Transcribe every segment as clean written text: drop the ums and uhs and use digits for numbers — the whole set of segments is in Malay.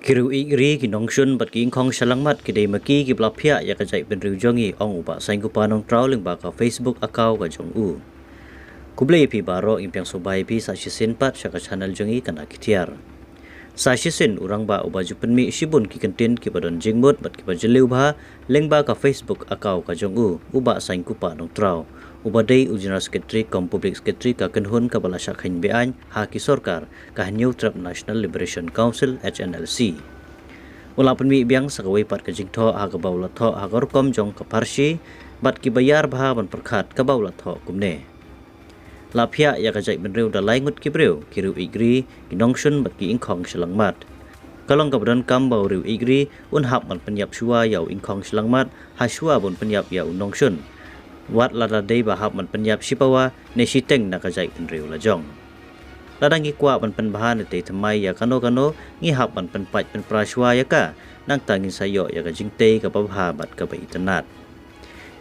Kiru igri kinongshun bat king kong salangmat kidai maki ki blapia ya kajai penriu jongi ong uba saing kupa nong trauling ba ka Facebook akaw ka jong u. Kublai pi baro impiang sobai pi sa shisin pat syaka channel jongi kana kitiar. Sa shisin urang ba uba jupenmi shibun ki kentin ki badon jingmut bat ki bajeliu ba leng ba ka Facebook akaw ka jong u uba saing kupa nong trau. Uba day General Secretary kom Public Secretary ka kenhun ka bala syakhin bean ha ki sorkar ka New Trap National Liberation Council HNLC. Ula penmi biang sakawai pat ka jingtho ha ka bawla tho ha gorkom jong ka parsi bat ki bayar bah ban perkhat ka bawla tho kumne. Lapia ya ka jai benreu da laingut ki breu kiru igri kinongshun bat ki ingkhong selangmat. Kalong ka badan kam bau riu igri un hap man penyap shua yau ingkhong selangmat ha shua bon penyap yau nongshun. Wat lada day bahap man penyap sipawa ne siteng na kajai penriu lajong. Ladang ikwa man penbahan te thamai ya kano ngi hap man penpat penpraswa ya ka nang tangin sayo ya ka jingte ka pabha bat ka baitanat.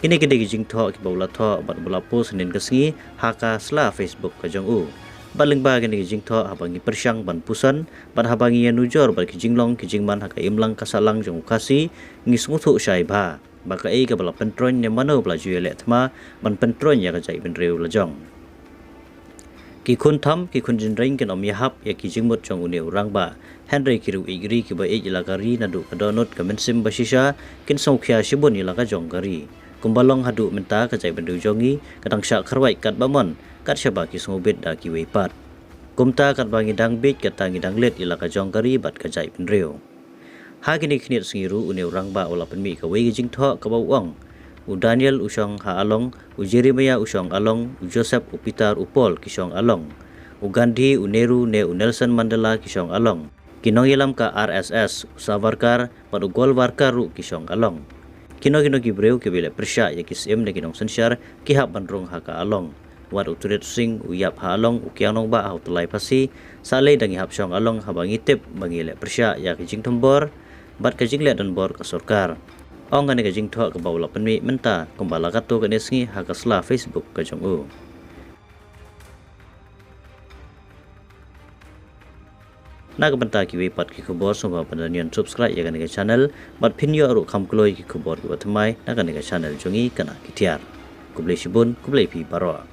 Kini kede ki jingtho ki bawla tho bat bula post nen kasngi haka sla Facebook ka jong u. Baling ba kini ki jingtho habangi persyang ban pusan bat habangi ya nujor bat ki jinglong ki jingman haka imlang kasalang jong ukasi ngi smuthu syai ba. Baka ka bala pentron yang mana bala jual thma ban pentron ya ka jai benreu lajong. Ki kun tham ki kun jinring ken om yahap ya ki jingmut jong uni urang ba Henry kiru igri ki ba ilagari nadu kadonot ka mensim basisha kin songkhya shibun ilaga jong gari. Kumbalong hadu menta ka jai benreu jongi kadang syak kharwai kat bamon kat syaba ki sngobet da ki weipat. Kumta kat bangi dangbit kat tangi danglet ilaga jong gari bat ka jai benreu. Ha kini khnit singiru uni urang ba ola penmi ka wei jingtho ka bawang u Daniel usong ha along u Jeremiah usong along u Joseph u Peter u Paul kisong along u Gandhi u Nehru ne u Nelson Mandela kisong along kinong yelam ka RSS u Savarkar pat u Golwarkar ru kisong along kino ki breu ke bele persya ya kisem ne kinong sensyar ki hap bandrong ha ka along wat u Turet Sing u Yap ha along u Kianong ba ha tulai pasi sale dangi hap syong along ha bangi tip bangile persya ya ki jingtombor bat ka jinglet dan bor ka sorkar. Ong ngane ka jingtho ka bawla penmi menta kumbala kato ka nesngi ha ka sla Facebook ka jong u. Na ka benta ki wepat ki khobor soba pandanian subscribe ya ka channel bat pinyo aru khamkloi ki khobor ki bathmai na ka channel jongi kana kitiar. Kublai shibun kublai pi baro.